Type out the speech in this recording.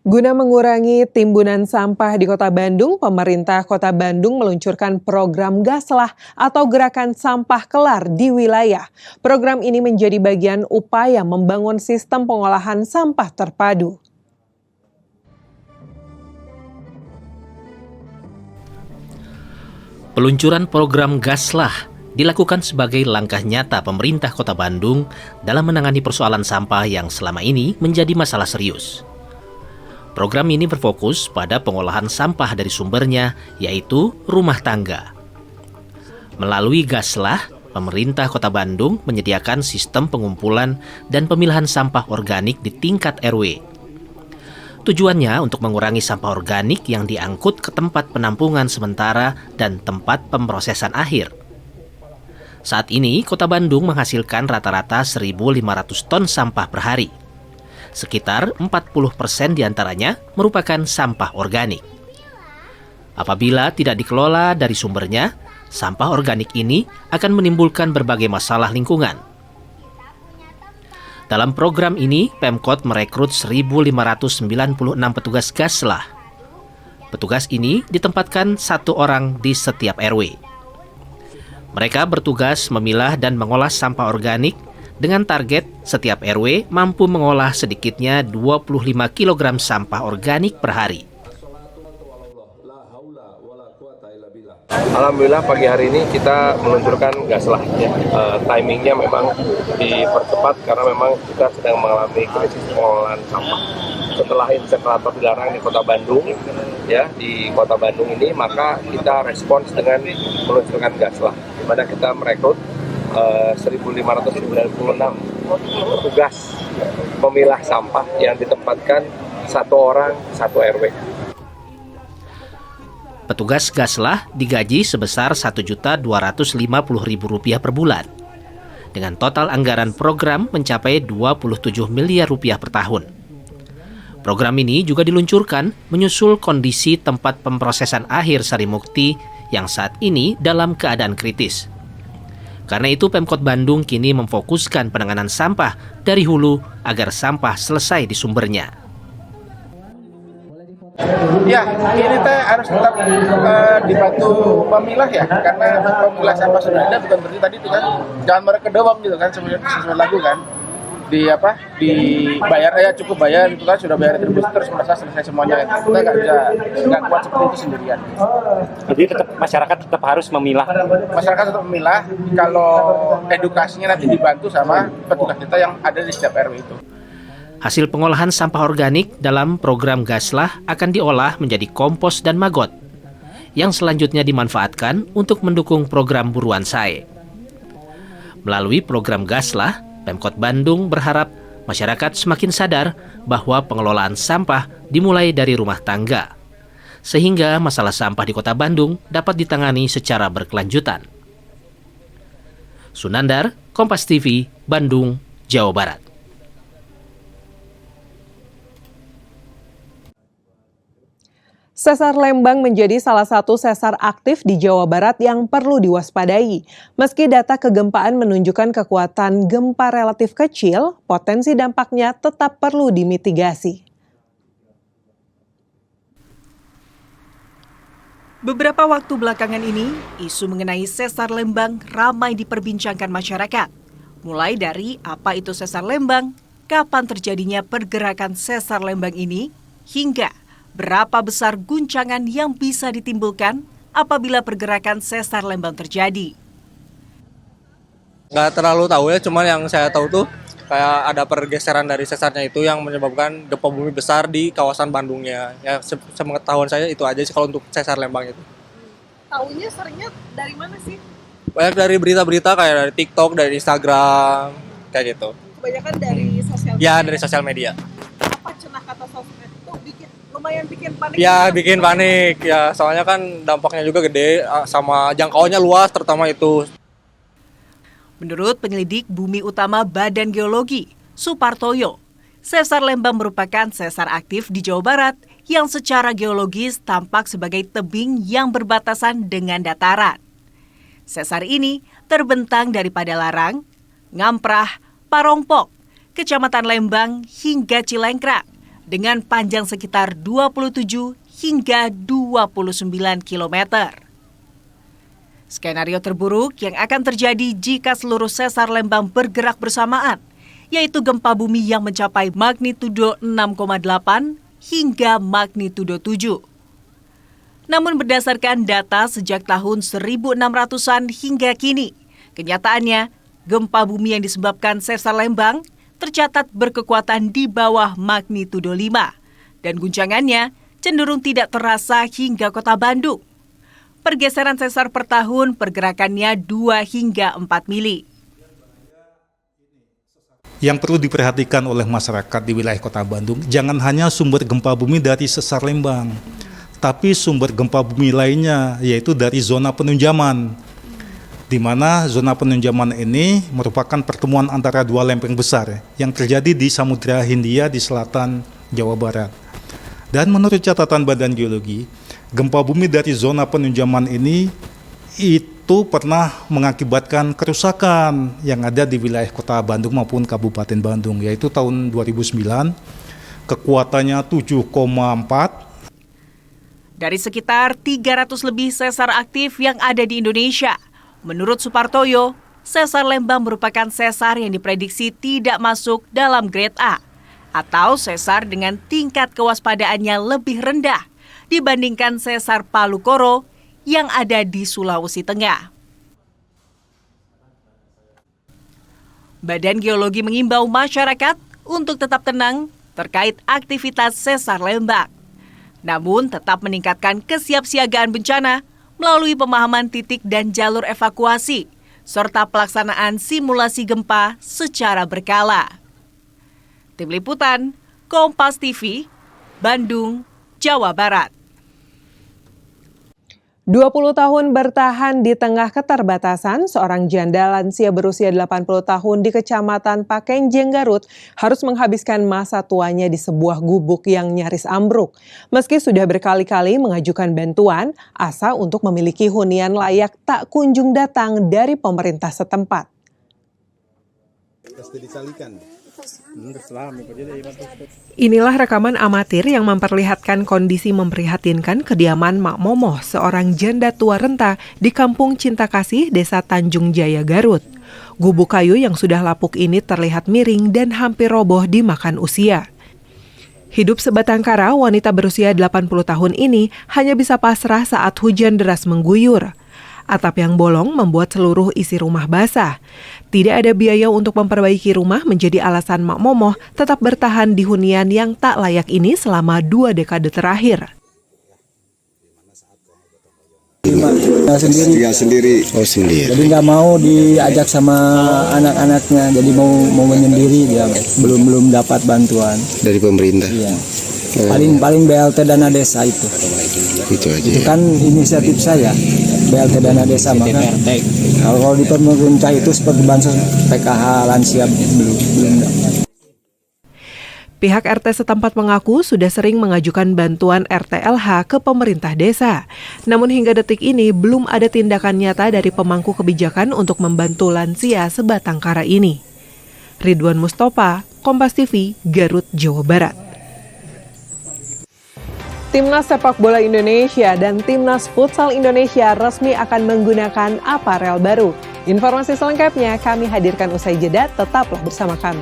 Guna mengurangi timbunan sampah di Kota Bandung, pemerintah Kota Bandung meluncurkan program Gaslah atau Gerakan Sampah Kelar di wilayah. Program ini menjadi bagian upaya membangun sistem pengolahan sampah terpadu. Peluncuran program Gaslah dilakukan sebagai langkah nyata pemerintah Kota Bandung dalam menangani persoalan sampah yang selama ini menjadi masalah serius. Program ini berfokus pada pengolahan sampah dari sumbernya, yaitu rumah tangga. Melalui Gaslah, pemerintah Kota Bandung menyediakan sistem pengumpulan dan pemilahan sampah organik di tingkat RW. Tujuannya untuk mengurangi sampah organik yang diangkut ke tempat penampungan sementara dan tempat pemrosesan akhir. Saat ini, Kota Bandung menghasilkan rata-rata 1.500 ton sampah per hari. Sekitar 40% diantaranya merupakan sampah organik. Apabila tidak dikelola dari sumbernya, sampah organik ini akan menimbulkan berbagai masalah lingkungan. Dalam program ini, Pemkot merekrut 1.596 petugas Gaslah. Petugas ini ditempatkan 1 orang di setiap RW. Mereka bertugas memilah dan mengolah sampah organik dengan target setiap RW mampu mengolah sedikitnya 25 kg sampah organik per hari. Alhamdulillah pagi hari ini kita meluncurkan Gaslah. Timingnya memang dipercepat karena memang kita sedang mengalami krisis pengolahan sampah. Setelah insenerator dilarang di Kota Bandung, di Kota Bandung ini, maka kita respons dengan meluncurkan Gaslah, di mana kita merekrut 1.596 petugas pemilah sampah yang ditempatkan 1 orang 1 RW. Petugas Gaslah digaji sebesar Rp1.250.000 per bulan. Dengan total anggaran program mencapai Rp27 miliar per tahun. Program ini juga diluncurkan menyusul kondisi tempat pemrosesan akhir Sarimukti yang saat ini dalam keadaan kritis. Karena itu Pemkot Bandung kini memfokuskan penanganan sampah dari hulu agar sampah selesai di sumbernya. Ya, ini harus tetap dibantu pemilah ya, karena pemilah sampah sudah ada, bukan berarti tadi itu kan jangan mereka doang gitu kan, sesuai lagu kan. Dibayar cukup bayar itu kan, sudah bayar terus merasa selesai semuanya. Kita nggak kuat seperti itu sendirian. Jadi masyarakat tetap harus memilah. Masyarakat tetap memilah, kalau edukasinya nanti dibantu sama petugas kita yang ada di setiap RW itu. Hasil pengolahan sampah organik dalam program Gaslah akan diolah menjadi kompos dan maggot yang selanjutnya dimanfaatkan untuk mendukung program buruan sae. Melalui program Gaslah, Pemkot Bandung berharap masyarakat semakin sadar bahwa pengelolaan sampah dimulai dari rumah tangga, sehingga masalah sampah di Kota Bandung dapat ditangani secara berkelanjutan. Sunandar, Kompas TV, Bandung, Jawa Barat. Sesar Lembang menjadi salah satu sesar aktif di Jawa Barat yang perlu diwaspadai. Meski data kegempaan menunjukkan kekuatan gempa relatif kecil, potensi dampaknya tetap perlu dimitigasi. Beberapa waktu belakangan ini, isu mengenai sesar Lembang ramai diperbincangkan masyarakat. Mulai dari apa itu sesar Lembang, kapan terjadinya pergerakan sesar Lembang ini, hingga berapa besar guncangan yang bisa ditimbulkan apabila pergerakan sesar Lembang terjadi. Nggak terlalu tahu ya, cuman yang saya tahu tuh kayak ada pergeseran dari sesarnya itu yang menyebabkan gempa bumi besar di kawasan Bandungnya. Ya, sepengetahuan saya itu aja sih kalau untuk sesar Lembang itu. Tahunya seringnya dari mana sih? Banyak dari berita-berita kayak dari TikTok, dari Instagram, kayak gitu. Kebanyakan dari sosial media. Ya, dari sosial media. Apa cenah kata sosmed itu lumayan bikin panik? Ya, bikin panik. Ya, soalnya kan dampaknya juga gede, sama jangkauannya luas terutama itu. Menurut penyelidik Bumi Utama Badan Geologi, Supartoyo, sesar Lembang merupakan sesar aktif di Jawa Barat yang secara geologis tampak sebagai tebing yang berbatasan dengan dataran. Sesar ini terbentang dari Padalarang, Ngamprah, Parongpok, Kecamatan Lembang hingga Cilengkrak, dengan panjang sekitar 27 hingga 29 km. Skenario terburuk yang akan terjadi jika seluruh sesar Lembang bergerak bersamaan, yaitu gempa bumi yang mencapai magnitudo 6,8 hingga magnitudo 7. Namun berdasarkan data sejak tahun 1600-an hingga kini, kenyataannya gempa bumi yang disebabkan sesar Lembang tercatat berkekuatan di bawah magnitudo 5 dan guncangannya cenderung tidak terasa hingga kota Bandung. Pergeseran sesar per tahun pergerakannya 2 hingga 4 mili. Yang perlu diperhatikan oleh masyarakat di wilayah kota Bandung, jangan hanya sumber gempa bumi dari sesar Lembang, tapi sumber gempa bumi lainnya, yaitu dari zona penunjaman. Di mana zona penunjaman ini merupakan pertemuan antara dua lempeng besar yang terjadi di Samudra Hindia di selatan Jawa Barat. Dan menurut catatan Badan Geologi, gempa bumi dari zona penunjaman ini itu pernah mengakibatkan kerusakan yang ada di wilayah kota Bandung maupun Kabupaten Bandung, yaitu tahun 2009, kekuatannya 7,4. Dari sekitar 300 lebih sesar aktif yang ada di Indonesia, menurut Supartoyo, sesar Lembang merupakan sesar yang diprediksi tidak masuk dalam grade A, atau sesar dengan tingkat kewaspadaannya lebih rendah dibandingkan sesar Palu Koro yang ada di Sulawesi Tengah. Badan Geologi mengimbau masyarakat untuk tetap tenang terkait aktivitas sesar Lembang, namun tetap meningkatkan kesiapsiagaan bencana melalui pemahaman titik dan jalur evakuasi, serta pelaksanaan simulasi gempa secara berkala. Tim Liputan, Kompas TV, Bandung, Jawa Barat. 20 tahun bertahan di tengah keterbatasan, seorang janda lansia berusia 80 tahun di Kecamatan Pakenjeng, Garut harus menghabiskan masa tuanya di sebuah gubuk yang nyaris ambruk. Meski sudah berkali-kali mengajukan bantuan, asa untuk memiliki hunian layak tak kunjung datang dari pemerintah setempat. Inilah rekaman amatir yang memperlihatkan kondisi memprihatinkan kediaman Mak Momoh, seorang janda tua renta di Kampung Cinta Kasih, Desa Tanjung Jaya, Garut. Gubuk kayu yang sudah lapuk ini terlihat miring dan hampir roboh dimakan usia. Hidup sebatang kara, wanita berusia 80 tahun ini hanya bisa pasrah saat hujan deras mengguyur. Atap yang bolong membuat seluruh isi rumah basah. Tidak ada biaya untuk memperbaiki rumah menjadi alasan Mak Momoh tetap bertahan di hunian yang tak layak ini selama 2 dekade terakhir. Sendiri. Oh, sendiri. Jadi nggak mau diajak sama anak-anaknya, jadi mau menyendiri dia, belum dapat bantuan dari pemerintah. Iya. Paling BLT dana desa itu. Itu aja. Itu kan inisiatif saya, BLT dana desa, maka kalau di pemerintah itu seperti bansos PKH lansia belum dapat. Pihak RT setempat mengaku sudah sering mengajukan bantuan RTLH ke pemerintah desa. Namun hingga detik ini belum ada tindakan nyata dari pemangku kebijakan untuk membantu lansia sebatang kara ini. Ridwan Mustofa, Kompas TV, Garut, Jawa Barat. Timnas Sepak Bola Indonesia dan Timnas Futsal Indonesia resmi akan menggunakan aparel baru. Informasi selengkapnya kami hadirkan usai jeda, tetaplah bersama kami.